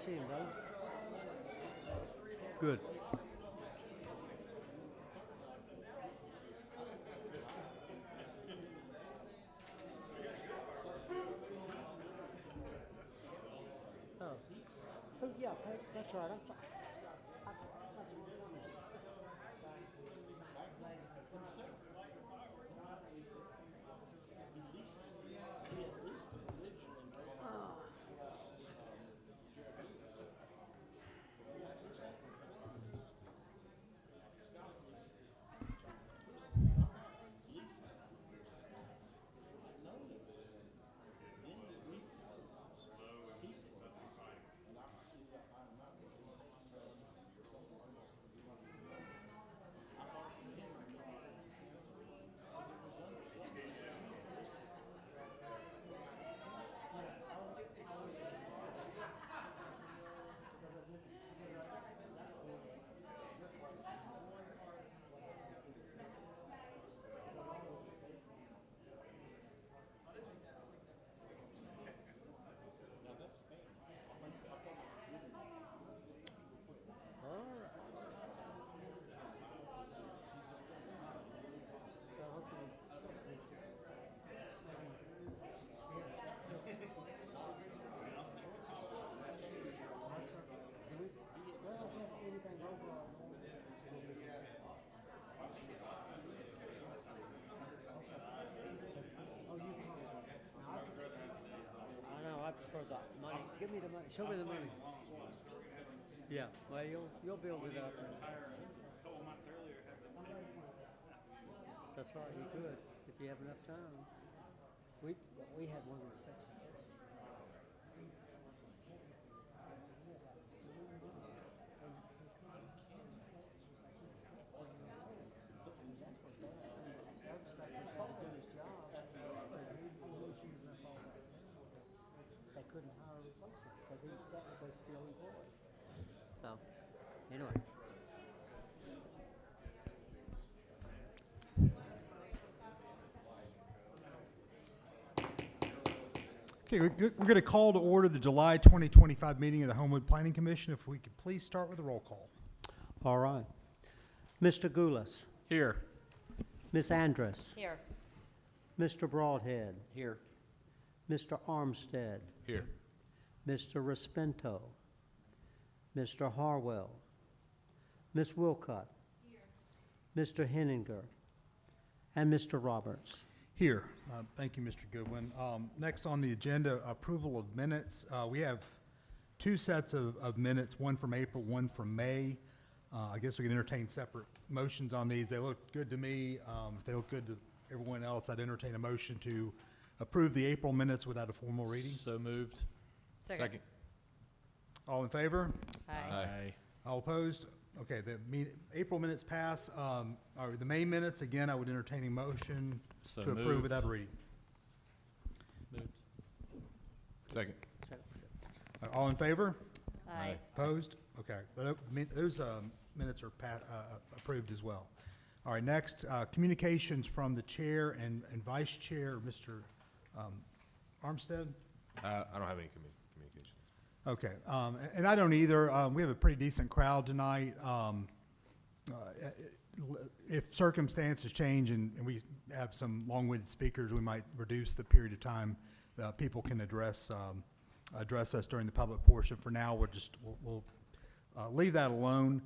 see him, brother. Good. Oh, oh yeah, that's right. I'm sorry. I know, I prefer the money. Give me the money. Show me the money. Yeah, well, you'll build it up. That's right, you could, if you have enough time. We had one inspection. They couldn't hire a replacement because he was technically still employed. So, anyway. Okay, we're going to call to order the July 2025 meeting of the Homewood Planning Commission. If we could please start with a roll call. All right. Mr. Goulas. Here. Miss Andrus. Here. Mr. Broadhead. Here. Mr. Armstead. Here. Mr. Respento. Mr. Harwell. Miss Wilcott. Mr. Henninger. And Mr. Roberts. Here. Thank you, Mr. Goodwin. Next on the agenda, approval of minutes. We have two sets of minutes, one from April, one from May. I guess we can entertain separate motions on these. They look good to me. If they look good to everyone else, I'd entertain a motion to approve the April minutes without a formal reading. So moved. Second. All in favor? Aye. All opposed? Okay, the April minutes pass. Or the May minutes, again, I would entertain a motion So to approve moved. without a reading. Moved. Second. All in favor? Aye. Opposed? Okay, those minutes are approved as well. All right, next, communications from the chair and vice chair, Mr. Armstead. I don't have any communications. Okay, and I don't either. We have a pretty decent crowd tonight. If circumstances change and we have some long-winded speakers, we might reduce the period of time people can address us during the public portion. For now, we'll leave that alone.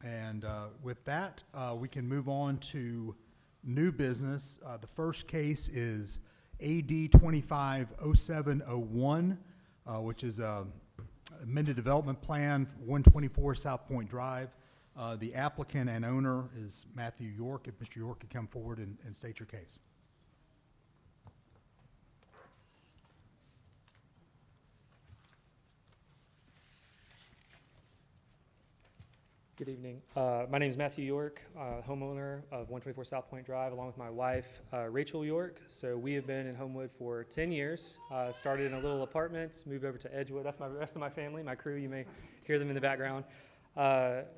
And with that, we can move on to new business. The first case is AD 250701, which is amended development plan, 124 South Point Drive. The applicant and owner is Matthew York. If Mr. York could come forward and state your case. Good evening. My name is Matthew York, homeowner of 124 South Point Drive, along with my wife, Rachel York. So we have been in Homewood for 10 years. Started in a little apartment, moved over to Edgewood. That's my rest of my family, my crew. You may hear them in the background.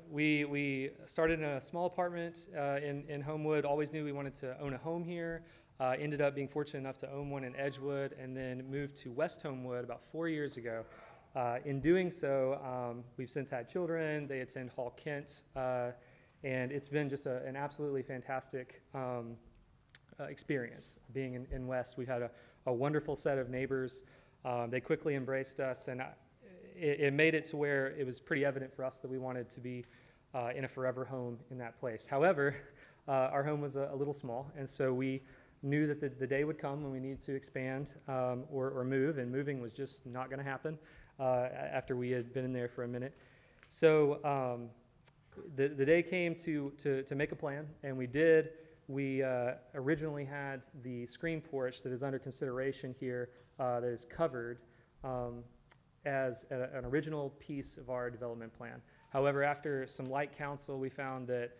We started in a small apartment in Homewood. Always knew we wanted to own a home here. Ended up being fortunate enough to own one in Edgewood, and then moved to West Homewood about 4 years ago. In doing so, we've since had children. They attend Hall Kent, and it's been just an absolutely fantastic experience being in West. We've had a wonderful set of neighbors. They quickly embraced us, and it made it to where it was pretty evident for us that we wanted to be in a forever home in that place. However, our home was a little small, and so we knew that the day would come when we needed to expand or move, and moving was just not going to happen after we had been in there for a minute. So the day came to make a plan, and we did. We originally had the screen porch that is under consideration here that is covered as an original piece of our development plan. However, after some light counsel, we found that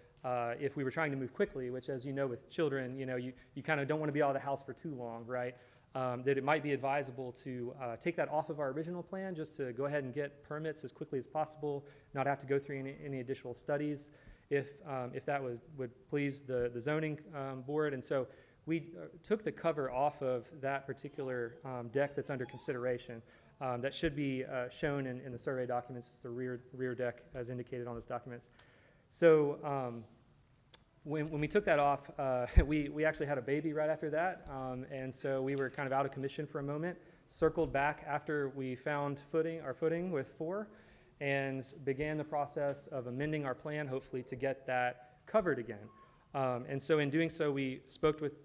if we were trying to move quickly, which, as you know, with children, you kind of don't want to be out of the house for too long, right? That it might be advisable to take that off of our original plan, just to go ahead and get permits as quickly as possible, not have to go through any additional studies, if that would please the zoning board. And so we took the cover off of that particular deck that's under consideration. That should be shown in the survey documents. It's the rear deck as indicated on those documents. So when we took that off, we actually had a baby right after that, and so we were kind of out of commission for a moment, circled back after we found our footing with 4, and began the process of amending our plan, hopefully to get that covered again. And so in doing so, we spoke with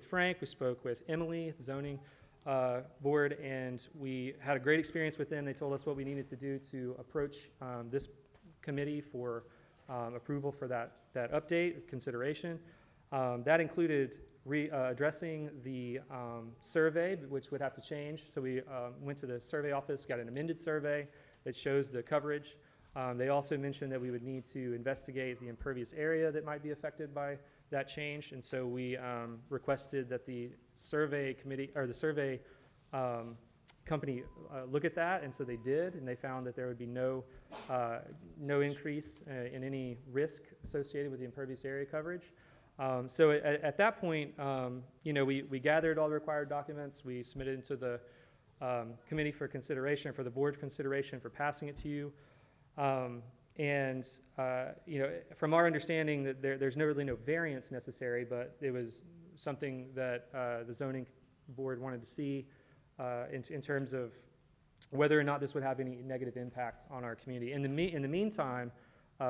Frank, we spoke with Emily, the zoning board, and we had a great experience with them. They told us what we needed to do to approach this committee for approval for that update, consideration. That included addressing the survey, which would have to change. So we went to the survey office, got an amended survey that shows the coverage. They also mentioned that we would need to investigate the impervious area that might be affected by that change. And so we requested that the survey committee, or the survey company look at that, and so they did, and they found that there would be no increase in any risk associated with the impervious area coverage. So at that point, we gathered all the required documents, we submitted into the committee for consideration, for the board consideration for passing it to you. From our understanding, that there's really no variance necessary, but it was something that the zoning board wanted to see in terms of whether or not this would have any negative impact on our community. In the meantime,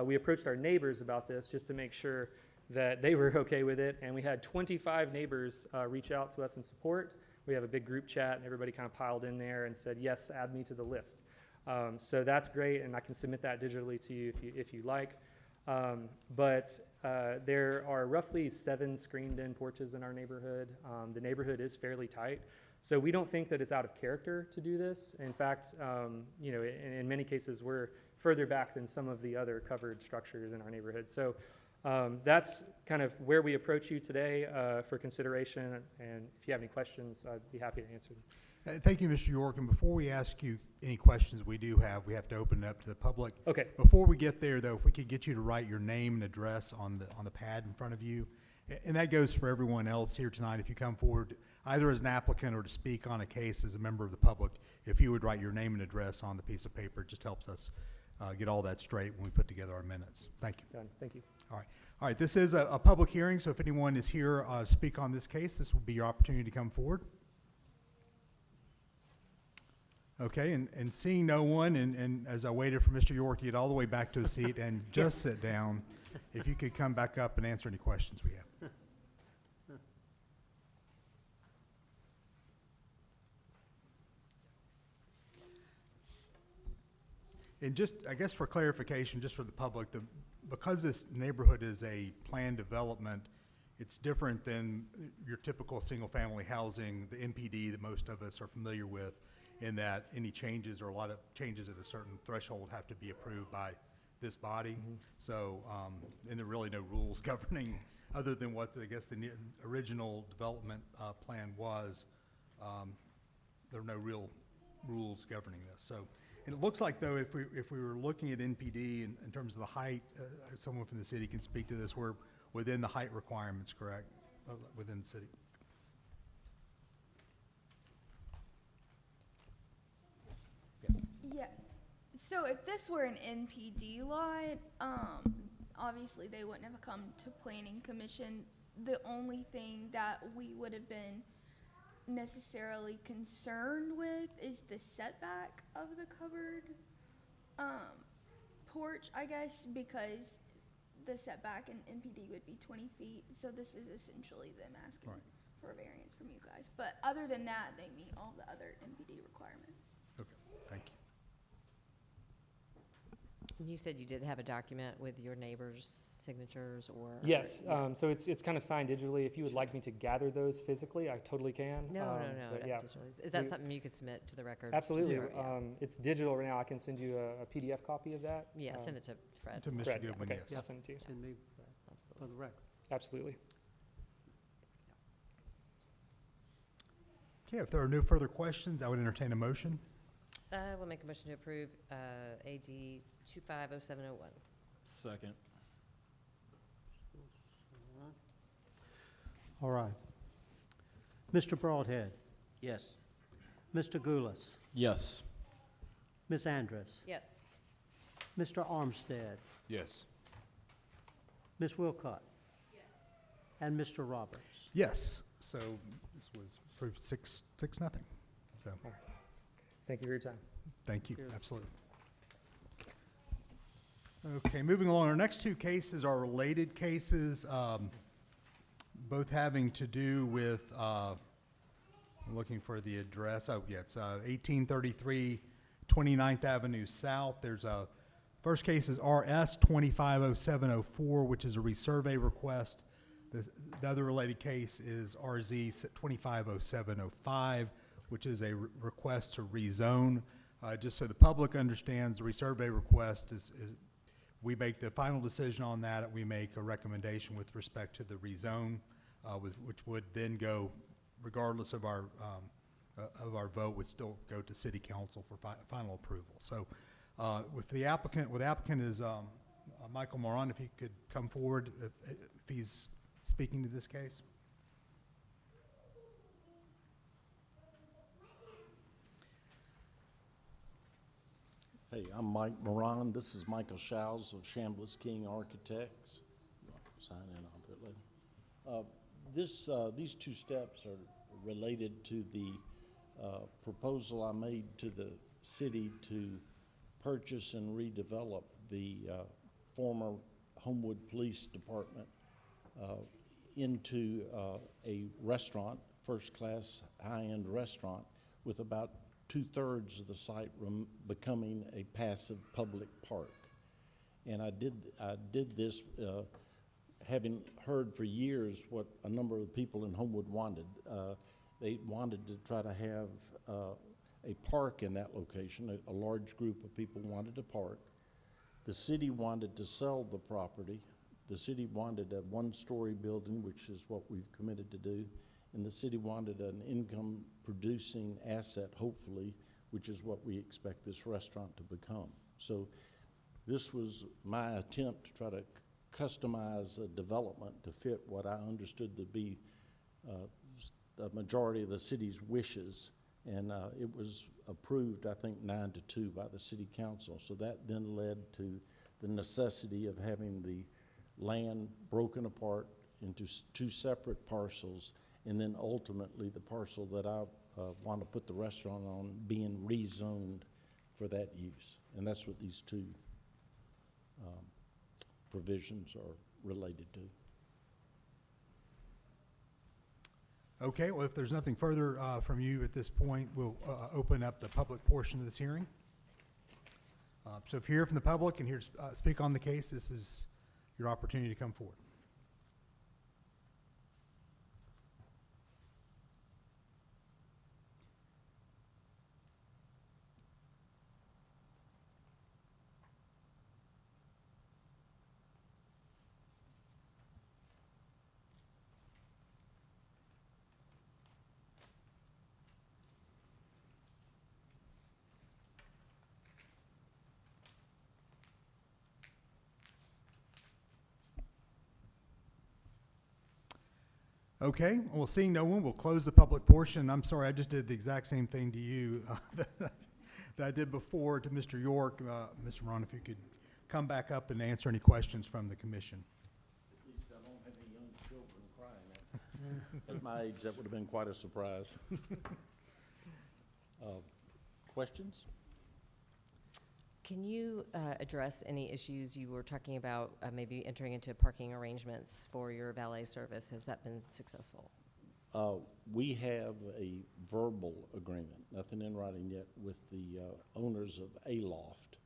we approached our neighbors about this just to make sure that they were okay with it, and we had 25 neighbors reach out to us in support. We have a big group chat, and everybody kind of piled in there and said, yes, add me to the list. So that's great, and I can submit that digitally to you if you like. But there are roughly 7 screened-in porches in our neighborhood. The neighborhood is fairly tight, so we don't think that it's out of character to do this. In fact, in many cases, we're further back than some of the other covered structures in our neighborhood. So that's kind of where we approach you today for consideration, and if you have any questions, I'd be happy to answer them. Thank you, Mr. York. And before we ask you any questions we have to open it up to the public. Okay. Before we get there, though, if we could get you to write your name and address on the pad in front of you, and that goes for everyone else here tonight. If you come forward either as an applicant or to speak on a case as a member of the public, if you would write your name and address on the piece of paper, it just helps us get all that straight when we put together our minutes. Thank you. Done. Thank you. All right. All right. This is a public hearing, so if anyone is here to speak on this case, this will be your opportunity to come forward. Okay, and seeing no one, and as I waited for Mr. York to get all the way back to his seat and just sit down, if you could come back up and answer any questions we have. And just, I guess for clarification, just for the public, because this neighborhood is a planned development, it's different than your typical single-family housing, the MPD that most of us are familiar with, in that any changes or a lot of changes at a certain threshold have to be approved by this body. Mm-hmm. So, and there are really no rules governing other than what I guess the original development plan was. There are no real rules governing this. So, and it looks like though, if we were looking at NPD in terms of the height, someone from the city can speak to this. We're within the height requirements, correct? Within the city. Yeah. So if this were an NPD lot, obviously they wouldn't have come to planning commission. The only thing that we would have been necessarily concerned with is the setback of the covered porch, I guess, because the setback in NPD would be 20 feet. So this is essentially them asking Right. for a variance from you guys. But other than that, they meet all the other NPD requirements. Okay, thank you. You said you did have a document with your neighbors' signatures or? Yes, Yeah. so it's kind of signed digitally. If you would like me to gather those physically, I totally can. No, but yeah, Is that we- something you could submit to the record? absolutely. Sure, yeah. It's digital right now. I can send you a PDF copy of that. Yeah, send it to Fred. To Mr. Fred, yeah, Goodwin, okay, yes. I'll send it to you. Send me Absolutely. for the record. Absolutely. Okay, if there are no further questions, I would entertain a motion. We'll make a motion to approve AD 250701. Second. All right. Mr. Broadhead, Yes. Mr. Goulas, Yes. Ms. Andrus, Yes. Mr. Armstead, Yes. Ms. Wilcott, and Mr. Roberts. Yes, so this was approved 6-0. So, Thank you for your time. thank you, Sure. absolutely. Okay, moving along, our next two cases are related cases, both having to do with, I'm looking for the address, oh, yeah, it's 1833 29th Avenue South. There's a, first case is RS 250704, which is a resurvey request. The other related case is RZ 250705, which is a request to rezone. Just so the public understands, the resurvey request is we make the final decision on that. We make a recommendation with respect to the rezone, which would then go, regardless of our vote, would still go to city council for final approval. So, with the applicant is Michael Moran. If he could come forward, if he's speaking to this case. Hey, I'm Mike Moran. This is Michael Shows of Chambliss King Architects. Sign in on it later. These two steps are related to the proposal I made to the city to purchase and redevelop the former Homewood Police Department into a restaurant, first-class, high-end restaurant, with about 2/3 of the site becoming a passive public park. And I did this having heard for years what a number of people in Homewood wanted. They wanted to try to have a park in that location. A large group of people wanted a park. The city wanted to sell the property. The city wanted a one-story building, which is what we've committed to do. And the city wanted an income-producing asset, hopefully, which is what we expect this restaurant to become. So this was my attempt to try to customize a development to fit what I understood to be the majority of the city's wishes. And it was approved, I think, 9-2 by the city council. So that then led to the necessity of having the land broken apart into two separate parcels, and then ultimately the parcel that I want to put the restaurant on being rezoned for that use. And that's what these two provisions are related to. Okay, well, if there's nothing further from you at this point, we'll open up the public portion of this hearing. So if you're here from the public and here to speak on the case, this is your opportunity to come forward. Okay, well, seeing no one, we'll close the public portion. I'm sorry, I just did the exact same thing to you that that I did before to Mr. York. Mr. Ron, if you could come back up and answer any questions from the commission. At least I don't have any young children crying. At my age, that would have been quite a surprise. Questions? Can you address any issues you were talking about, maybe entering into parking arrangements for your valet service? Has that been successful? We have a verbal agreement, nothing in writing yet, with the owners of A-Loft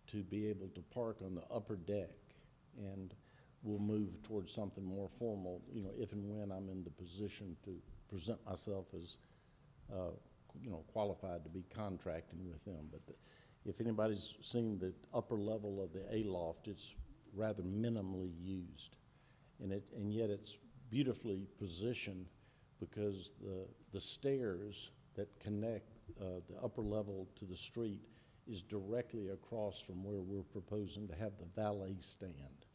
to be able to park on the upper deck, and we'll move towards something more formal, you know, if and when I'm in the position to present myself as, you know, qualified to be contracting with them. But if anybody's seen the upper level of the A-Loft, it's rather minimally used, and yet it's beautifully positioned because the stairs that connect the upper level to the street is directly across from where we're proposing to have the valet stand.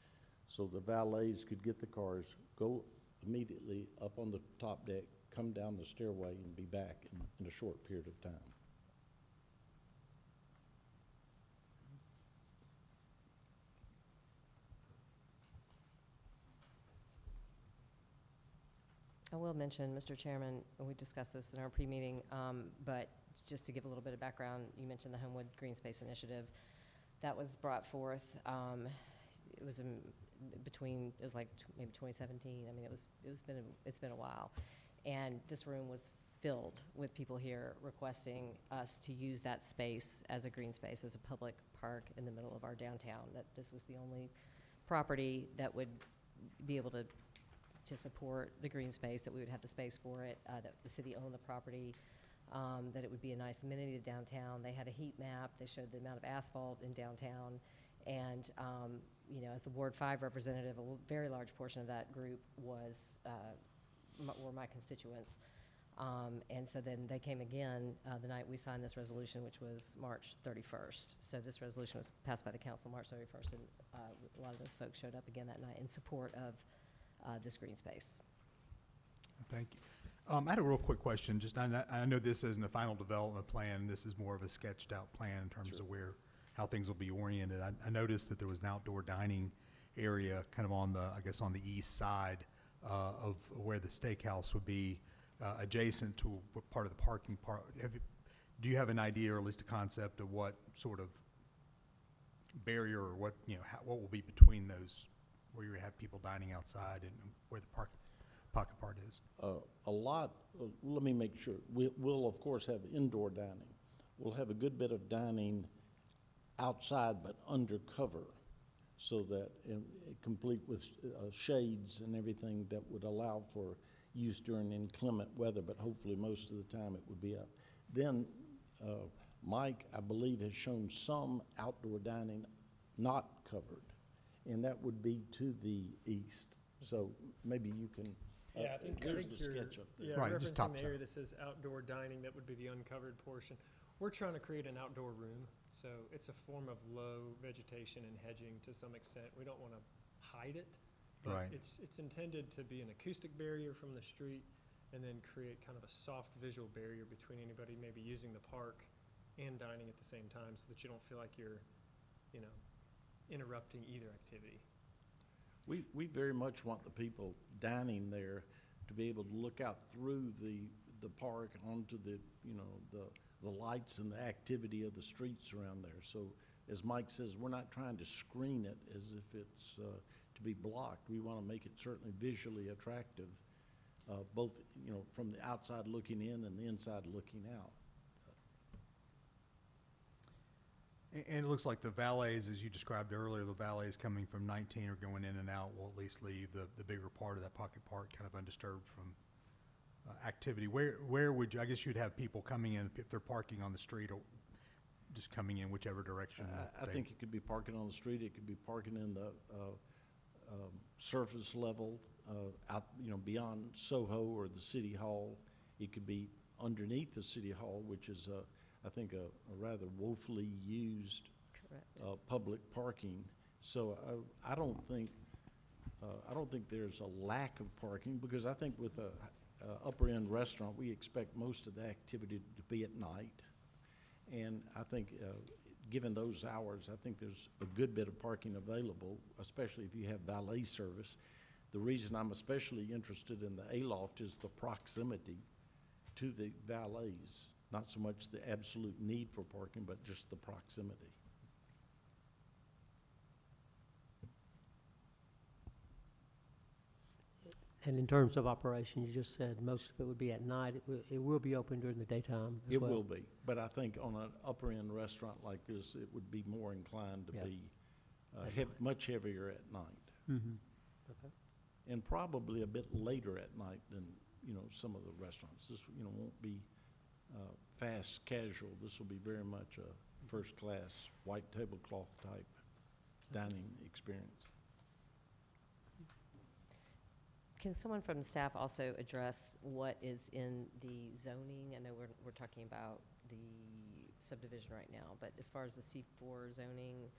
So the valets could get the cars, go immediately up on the top deck, come down the stairway, and be back in a short period of time. I will mention, Mr. Chairman, and we discussed this in our pre-meeting, but just to give a little bit of background, you mentioned the Homewood Green Space Initiative. That was brought forth, it was it was like maybe 2017. I mean, it's been a while. And this room was filled with people here requesting us to use that space as a green space, as a public park in the middle of our downtown, that this was the only property that would be able to support the green space, that we would have the space for it, that the city owned the property, that it would be a nice amenity to downtown. They had a heat map. They showed the amount of asphalt in downtown. And, you know, as the Ward 5 representative, a very large portion of that group were my constituents. And so then they came again the night we signed this resolution, which was March 31st. So this resolution was passed by the council March 31st, and a lot of those folks showed up again that night in support of this green space. Thank you. I had a real quick question. Just I know this isn't a final development plan. This is more of a sketched out plan in terms of how things will be oriented. I noticed that there was an outdoor dining area kind of on on the east side of where the steakhouse would be, adjacent to what part of the parking part. Do you have an idea, or at least a concept, of what sort of barrier, or what will be between those, where you have people dining outside and where the pocket part is? Let me make sure. We'll of course have indoor dining. We'll have a good bit of dining outside but undercover, so that complete with shades and everything that would allow for use during inclement weather, but hopefully most of the time it would be up. Then Mike, I believe, has shown some outdoor dining not covered, and that would be to the east. So maybe you can, Yeah, I think there's the you're- sketch up there. Yeah, Right, just top referencing the area side. that says outdoor dining, that would be the uncovered portion. We're trying to create an outdoor room, so it's a form of low vegetation and hedging to some extent. We don't want to hide it, but Right. it's intended to be an acoustic barrier from the street, and then create kind of a soft visual barrier between anybody maybe using the park and dining at the same time, so that you don't feel like you're, interrupting either activity. We very much want the people dining there to be able to look out through the park onto the lights and the activity of the streets around there. So as Mike says, we're not trying to screen it as if it's to be blocked. We want to make it certainly visually attractive, both from the outside looking in and the inside looking out. And it looks like the valets, as you described earlier, the valets coming from 19 or going in and out will at least leave the bigger part of that pocket park kind of undisturbed from activity. Where would you, I guess you'd have people coming in, if they're parking on the street, or just coming in whichever direction. I think it could be parking on the street. It could be parking in the surface level out, beyond Soho or the City Hall. It could be underneath the City Hall, which is I think a rather woefully used public parking. So I don't think there's a lack of parking, because I think with a upper end restaurant, we expect most of the activity to be at night, And I think, given those hours, I think there's a good bit of parking available, especially if you have valet service. The reason I'm especially interested in the A-loft is the proximity to the valets, not so much the absolute need for parking, but just the proximity. And in terms of operation, you just said most of it would be at night. It will be open during the daytime as It well. will be, but I think on an upper-end restaurant like this, it would be more inclined to Yeah. be At night. much heavier at night. Mm-hmm. Okay. And probably a bit later at night than, some of the restaurants. This, won't be fast casual. This will be very much a first-class, white tablecloth type dining experience. Can someone from the staff also address what is in the zoning? I know we're talking about the subdivision right now, but as far as the C4 zoning,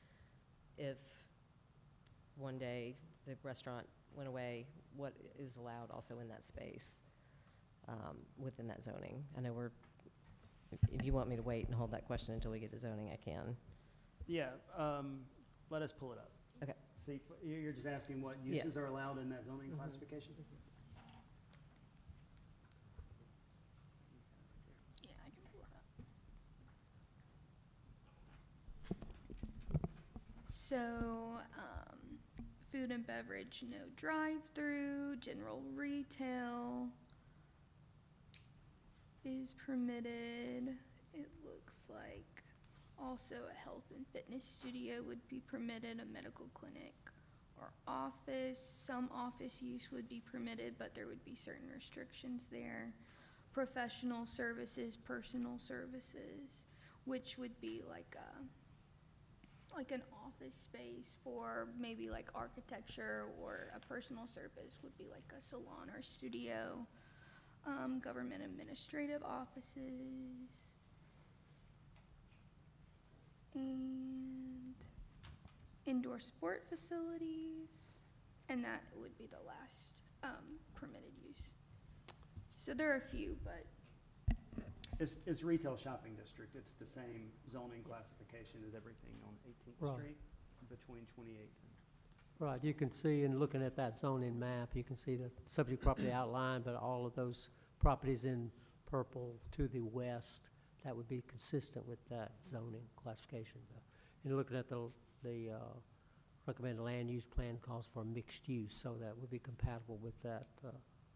if one day the restaurant went away, what is allowed also in that space within that zoning? I know if you want me to wait and hold that question until we get to zoning, I can. Yeah, let us pull it up. Okay. See, you're just asking what Yes. uses are allowed in that zoning Mhm. classification? Yeah, I can pull it up. So, food and beverage, no drive-through, general retail is permitted. It looks like also a health and fitness studio would be permitted, a medical clinic or office. Some office use would be permitted, but there would be certain restrictions there. Professional services, personal services, which would be like an office space for maybe like architecture, or a personal service would be like a salon or studio. Government administrative offices. And indoor sport facilities, and that would be the last permitted use. So there are a few, but It's retail shopping district. It's the same zoning classification as everything on 18th Right. Street between 28th and. Right, you can see in looking at that zoning map, you can see the subject property outline, but all of those properties in purple to the west, that would be consistent with that zoning classification. And looking at the recommended land use plan calls for mixed use, so that would be compatible with that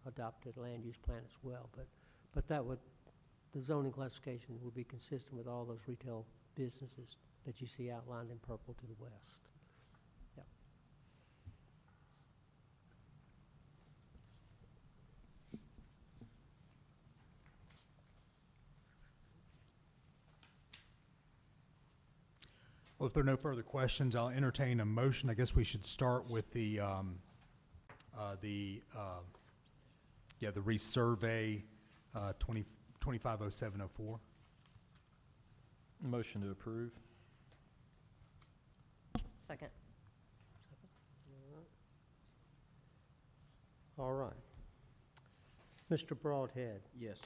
adopted land use plan as well. But the zoning classification would be consistent with all those retail businesses that you see outlined in purple to the west. Yep. Well, if there are no further questions, I'll entertain a motion. I guess we should start with the resurvey 250704. Motion to approve. Second. All right. Mr. Broadhead, Yes.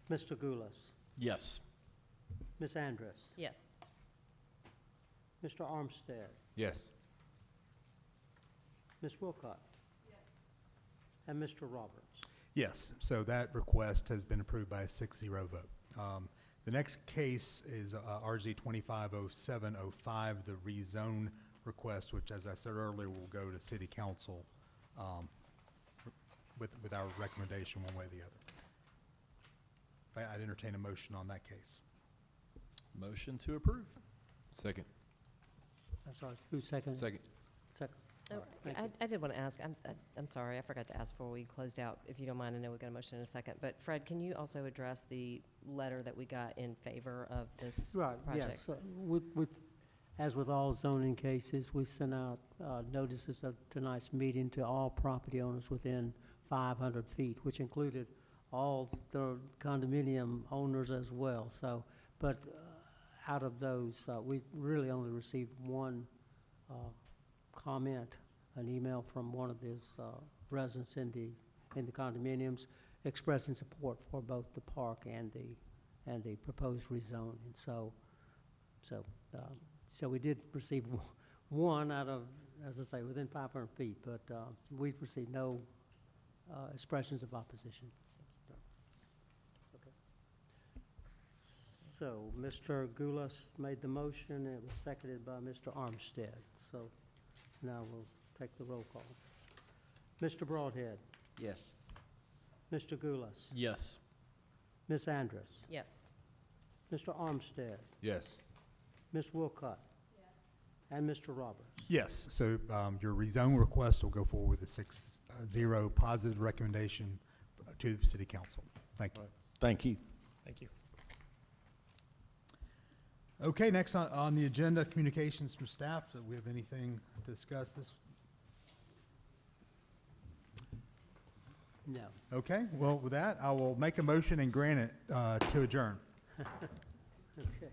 Mr. Goulas, Yes. Ms. Andrus, Yes. Mr. Armstead, Yes. Ms. Wilcott. And Mr. Roberts. Yes, so that request has been approved by a 6-0 vote. The next case is RZ 250705, the rezone request, which, as I said earlier, will go to city council with our recommendation one way or the other. I'd entertain a motion on that case. Motion to approve. Second. I'm sorry, who's second? Second. Second. Oh, All right, thank you. I did want to ask, I'm sorry, I forgot to ask before we closed out, if you don't mind. I know we got a motion in a second, but Fred, can you also address the letter that we got in favor of this Right, project? yes. As with all zoning cases, we sent out notices of tonight's meeting to all property owners within 500 feet, which included all the condominium owners as well. So, but out of those, we really only received one comment, an email from one of these residents in the condominiums expressing support for both the park and and the proposed rezoning. So we did receive one out of, as I say, within 500 feet, but we've received no expressions of opposition. Okay. So Mr. Gulas made the motion, and it was seconded by Mr. Armstead. So now we'll take the roll call. Mr. Broadhead, Yes. Mr. Gulas, Yes. Ms. Andrus, Yes. Mr. Armstead, Yes. Ms. Wilcott, and Mr. Roberts. Yes, so your rezone request will go forward with a 6-0 positive recommendation to the city council. Thank you. Thank you. Thank you. Okay, next on the agenda, communications from staff. Do we have anything to discuss this? No. Okay, well, with that, I will make a motion and grant it to adjourn. Okay.